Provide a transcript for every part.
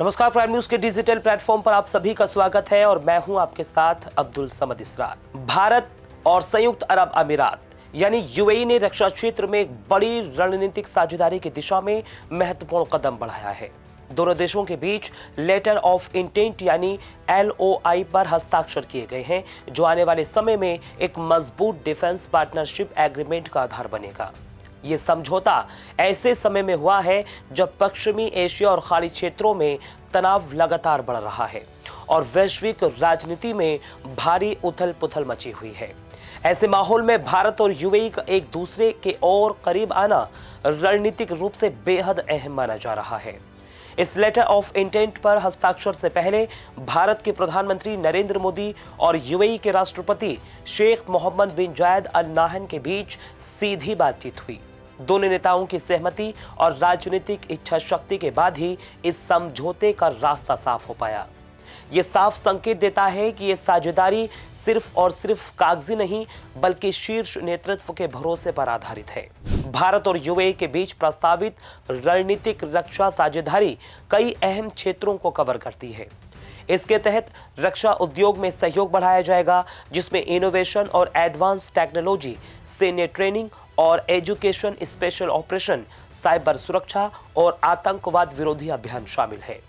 नमस्कार, prime news के digital platform पर आप सभी का स्वागत है और मैं हूं आपके साथ अब्दुल समद इसरार। भारत और संयुक्त अरब अमीरात यानी यूएई ने रक्षा क्षेत्र में एक बड़ी रणनीतिक साझेदारी की दिशा में महत्वपूर्ण कदम बढ़ाया है। दोनों देशों के बीच लेटर ऑफ इंटेंट यानी LOI पर हस्ताक्षर किए गए हैं, जो आने वाले समय में एक मजबूत डिफेंस पार्टनरशिप एग्रीमेंट का आधार बनेगा। ये समझौता ऐसे समय में हुआ है जब पश्चिमी एशिया और खाड़ी क्षेत्रों में तनाव लगातार बढ़ रहा है और वैश्विक राजनीति में भारी उथल पुथल मची हुई है। ऐसे माहौल में भारत और यूएई का एक दूसरे के और करीब आना रणनीतिक रूप से बेहद अहम माना जा रहा है। इस लेटर ऑफ इंटेंट पर हस्ताक्षर से पहले भारत के प्रधानमंत्री नरेंद्र मोदी और यूएई के राष्ट्रपति शेख मोहम्मद बिन जायद अल नाहयान के बीच सीधी बातचीत हुई। दोनों नेताओं की सहमति और राजनीतिक इच्छा शक्ति के बाद ही इस समझौते का रास्ता साफ हो पाया। ये साफ संकेत देता है कि ये साझेदारी सिर्फ और सिर्फ कागजी नहीं बल्कि शीर्ष नेतृत्व के भरोसे पर आधारित है। भारत और यूएई के बीच प्रस्तावित रणनीतिक रक्षा साझेदारी कई अहम क्षेत्रों को कवर करती है। इसके तहत रक्षा उद्योग में सहयोग बढ़ाया जाएगा, जिसमें इनोवेशन और एडवांस टेक्नोलॉजी, सैन्य ट्रेनिंग और एजुकेशन, स्पेशल ऑपरेशन, साइबर सुरक्षा और आतंकवाद विरोधी अभियान शामिल है।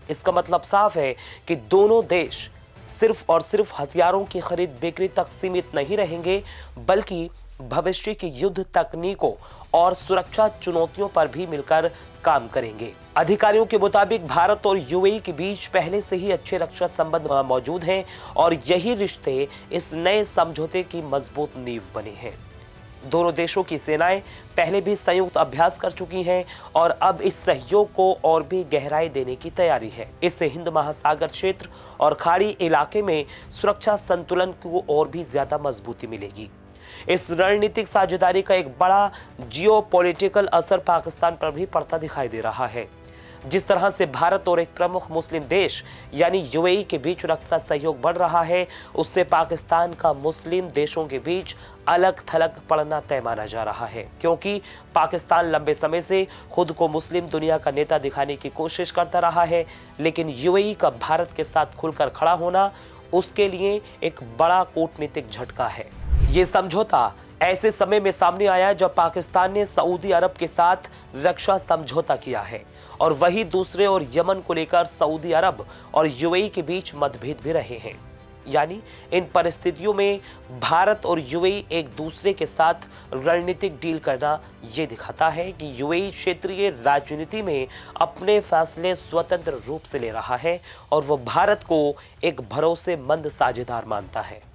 इसका मतलब साफ है कि दोनों देश सिर्फ और सिर्फ हथियारों की खरीद बिक्री तक सीमित नहीं रहेंगे, बल्कि भविष्य की युद्ध तकनीकों और सुरक्षा चुनौतियों पर भी मिलकर काम करेंगे। अधिकारियों के मुताबिक भारत और यूएई के बीच पहले से ही अच्छे रक्षा संबंध मौजूद हैं और यही रिश्ते इस नए समझौते की मजबूत नींव बने हैं। दोनों देशों की सेनाएं पहले भी संयुक्त अभ्यास कर चुकी हैं और अब इस सहयोग को और भी गहराई देने की तैयारी है। इससे हिंद महासागर क्षेत्र और खाड़ी इलाके में सुरक्षा संतुलन को और भी ज्यादा मजबूती मिलेगी। इस रणनीतिक साझेदारी का एक बड़ा जियोपॉलिटिकल असर पाकिस्तान पर भी पड़ता दिखाई दे रहा है। जिस तरह से भारत और एक प्रमुख मुस्लिम देश यानी यूएई के बीच रक्षा सहयोग बढ़ रहा है, उससे पाकिस्तान का मुस्लिम देशों के बीच अलग थलग पड़ना तय माना जा रहा है, क्योंकि पाकिस्तान लंबे समय से खुद को मुस्लिम दुनिया का नेता दिखाने की कोशिश करता रहा है, लेकिन यूएई का भारत के साथ खुलकर खड़ा होना उसके लिए एक बड़ा कूटनीतिक झटका है। ये समझौता ऐसे समय में सामने आया जब पाकिस्तान ने सऊदी अरब के साथ रक्षा समझौता किया है और वही दूसरे ओर यमन को लेकर सऊदी अरब और यूएई के बीच मतभेद भी रहे हैं। यानी इन परिस्थितियों में भारत और यूएई एक दूसरे के साथ रणनीतिक डील करना ये दिखाता है कि यूएई क्षेत्रीय राजनीति में अपने फैसले स्वतंत्र रूप से ले रहा है और वो भारत को एक भरोसेमंद साझेदार मानता है।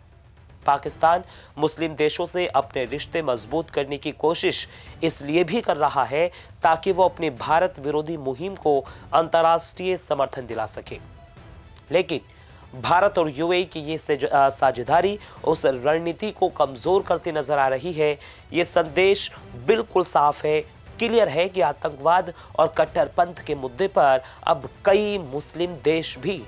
पाकिस्तान मुस्लिम देशों से अपने रिश्ते मजबूत करने की कोशिश इसलिए भी कर रहा है ताकि वो अपनी भारत विरोधी मुहिम को अंतर्राष्ट्रीय समर्थन दिला सके। लेकिन भारत और यूएई की ये साझेदारी उस रणनीति को कमजोर करती नजर आ रही है। ये संदेश बिल्कुल साफ है, क्लियर है कि आतंकवाद और कट्टरपंथ के मुद्दे पर अब कई मुस्लिम देश भी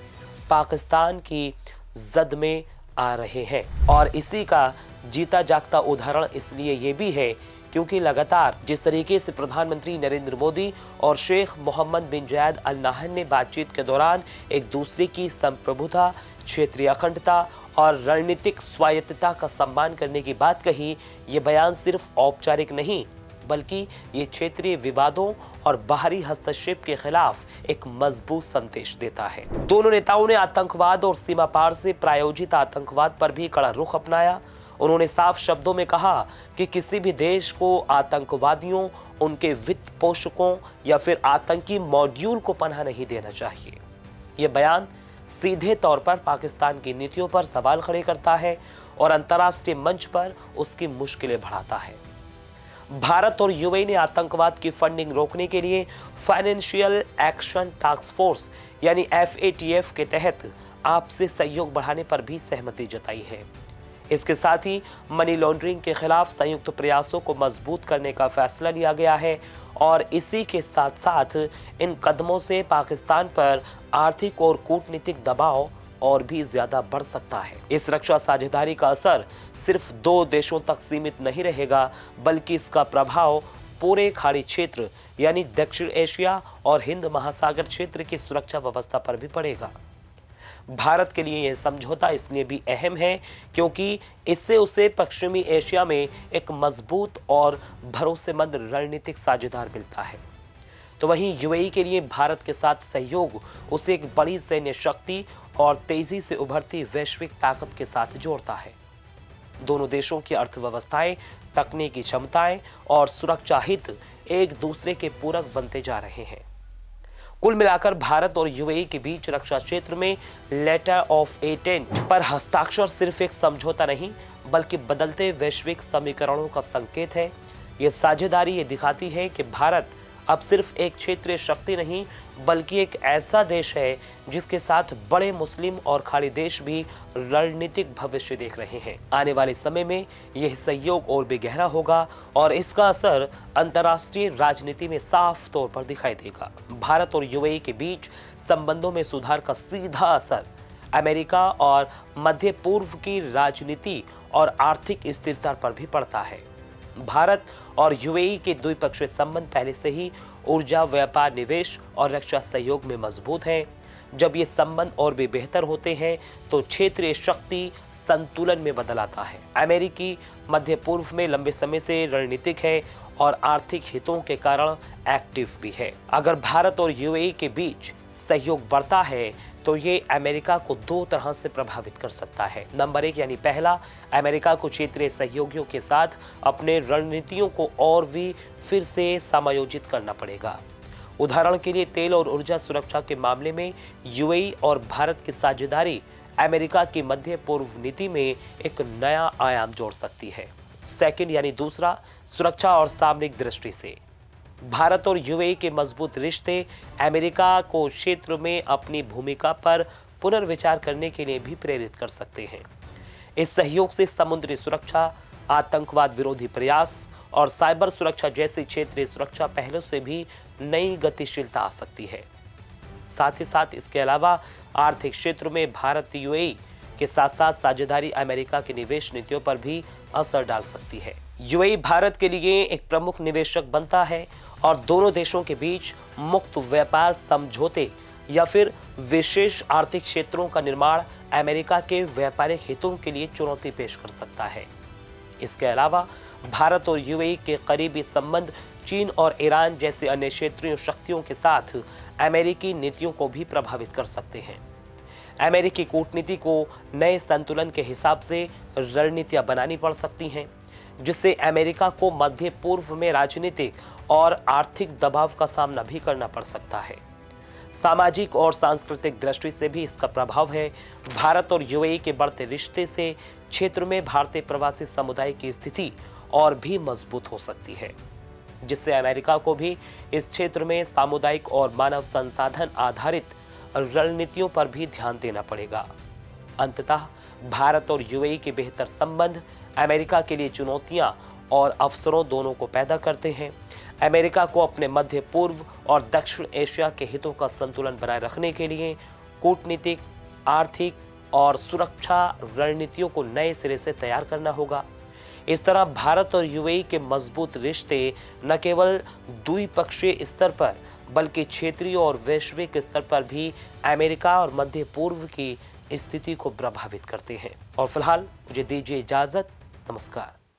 पाकिस्तान की जद में आ रहे हैं और इसी का जीता जागता उदाहरण इसलिए ये भी है क्योंकि लगातार जिस तरीके से प्रधानमंत्री नरेंद्र मोदी और शेख मोहम्मद बिन जायद अल नाहयान ने बातचीत के दौरान एक दूसरे की संप्रभुता, क्षेत्रीय अखंडता और रणनीतिक स्वायत्तता का सम्मान करने की बात कही, ये बयान सिर्फ औपचारिक नहीं बल्कि ये क्षेत्रीय विवादों और बाहरी हस्तक्षेप के खिलाफ एक मजबूत संदेश देता है। दोनों नेताओं ने आतंकवाद और सीमा पार से प्रायोजित आतंकवाद पर भी कड़ा रुख अपनाया। उन्होंने साफ शब्दों में कहा कि किसी भी देश को आतंकवादियों, उनके वित्त पोषकों या फिर आतंकी मॉड्यूल को पनाह नहीं देना चाहिए। यह बयान सीधे तौर पर पाकिस्तान की नीतियों पर सवाल खड़े करता है और अंतर्राष्ट्रीय मंच पर उसकी मुश्किलें बढ़ाता है। भारत और यूएई ने आतंकवाद की फंडिंग रोकने के लिए फाइनेंशियल एक्शन टास्क फोर्स यानी FATF के तहत आपसी सहयोग बढ़ाने पर भी सहमति जताई है। इसके साथ ही मनी लॉन्ड्रिंग के खिलाफ संयुक्त प्रयासों को मजबूत करने का फैसला लिया गया है और इसी के साथ साथ इन कदमों से पाकिस्तान पर आर्थिक और कूटनीतिक दबाव और भी ज्यादा बढ़ सकता है। इस रक्षा साझेदारी का असर सिर्फ दो देशों तक सीमित नहीं रहेगा, बल्कि इसका प्रभाव पूरे खाड़ी क्षेत्र यानी दक्षिण एशिया और हिंद महासागर क्षेत्र की सुरक्षा व्यवस्था पर भी पड़ेगा। भारत के लिए यह समझौता इसलिए भी अहम है क्योंकि इससे उसे पश्चिमी एशिया में एक मजबूत और भरोसेमंद रणनीतिक साझेदार मिलता है। तो वहीं यूएई के लिए भारत के साथ सहयोग उसे एक बड़ी सैन्य शक्ति और तेजी से उभरती वैश्विक ताकत के साथ जोड़ता है। दोनों देशों की अर्थव्यवस्थाएं, तकनीकी क्षमताएं और सुरक्षा हित एक दूसरे के पूरक बनते जा रहे हैं। कुल मिलाकर भारत और यूएई के बीच रक्षा क्षेत्र में लेटर ऑफ इंटेंट पर हस्ताक्षर सिर्फ एक समझौता नहीं बल्कि बदलते वैश्विक समीकरणों का संकेत है। यह साझेदारी ये दिखाती है कि भारत अब सिर्फ एक क्षेत्रीय शक्ति नहीं बल्कि एक ऐसा देश है जिसके साथ बड़े मुस्लिम और खाड़ी देश भी रणनीतिक भविष्य देख रहे हैं। आने वाले समय में यह सहयोग और भी गहरा होगा और इसका असर अंतर्राष्ट्रीय राजनीति में साफ तौर पर दिखाई देगा। भारत और यूएई के बीच संबंधों में सुधार का सीधा असर अमेरिका और मध्य पूर्व की राजनीति और आर्थिक स्थिरता पर भी पड़ता है। भारत और यूएई के द्विपक्षीय संबंध पहले से ही ऊर्जा, व्यापार, निवेश और रक्षा सहयोग में मजबूत हैं। जब ये संबंध और भी बेहतर होते हैं तो क्षेत्रीय शक्ति संतुलन में बदल आता है। अमेरिकी मध्य पूर्व में लंबे समय से रणनीतिक है और आर्थिक हितों के कारण एक्टिव भी है। अगर भारत और यूएई के बीच सहयोग बढ़ता है तो ये अमेरिका को दो तरह से प्रभावित कर सकता है। नंबर 1 यानी पहला, अमेरिका को क्षेत्रीय सहयोगियों के साथ अपने रणनीतियों को और भी फिर से समायोजित करना पड़ेगा। उदाहरण के लिए तेल और ऊर्जा सुरक्षा के मामले में यूएई और भारत की साझेदारी अमेरिका की मध्य पूर्व नीति में एक नया आयाम जोड़ सकती है। सेकंड यानी दूसरा, सुरक्षा और सामरिक दृष्टि से भारत और यूएई के मजबूत रिश्ते अमेरिका को क्षेत्र में अपनी भूमिका पर पुनर्विचार करने के लिए भी प्रेरित कर सकते हैं। इस सहयोग से समुद्री सुरक्षा, आतंकवाद विरोधी प्रयास और साइबर सुरक्षा जैसी क्षेत्रीय सुरक्षा पहलों से भी नई गतिशीलता आ सकती है। साथ ही साथ इसके अलावा आर्थिक क्षेत्र में भारत यूएई के साथ साथ साझेदारी अमेरिका की निवेश नीतियों पर भी असर डाल सकती है। यूएई भारत के लिए एक प्रमुख निवेशक बनता है और दोनों देशों के बीच मुक्त व्यापार समझौते या फिर विशेष आर्थिक क्षेत्रों का निर्माण अमेरिका के व्यापारिक हितों के लिए चुनौती पेश कर सकता है। इसके अलावा भारत और यूएई के करीबी संबंध चीन और ईरान जैसे अन्य क्षेत्रीय शक्तियों के साथ अमेरिकी नीतियों को भी प्रभावित कर सकते हैं। अमेरिकी कूटनीति को नए संतुलन के हिसाब से रणनीतियां बनानी पड़ सकती हैं, जिससे अमेरिका को मध्य पूर्व में राजनीतिक और आर्थिक दबाव का सामना भी करना पड़ सकता है। सामाजिक और सांस्कृतिक दृष्टि से भी इसका प्रभाव है। भारत और यूएई के बढ़ते रिश्ते से क्षेत्र में भारतीय प्रवासी समुदाय की स्थिति और भी मजबूत हो सकती है, जिससे अमेरिका को भी इस क्षेत्र में सामुदायिक और मानव संसाधन आधारित रणनीतियों पर भी ध्यान देना पड़ेगा। अंततः भारत और यूएई के बेहतर संबंध अमेरिका के लिए चुनौतियां और अवसरों दोनों को पैदा करते हैं। अमेरिका को अपने मध्य पूर्व और दक्षिण एशिया के हितों का संतुलन बनाए रखने के लिए कूटनीतिक, आर्थिक और सुरक्षा रणनीतियों को नए सिरे से तैयार करना होगा। इस तरह भारत और यूएई के मजबूत रिश्ते न केवल द्विपक्षीय स्तर पर बल्कि क्षेत्रीय और वैश्विक स्तर पर भी अमेरिका और मध्य पूर्व की स्थिति को प्रभावित करते हैं। और फिलहाल मुझे दीजिए इजाजत। नमस्कार।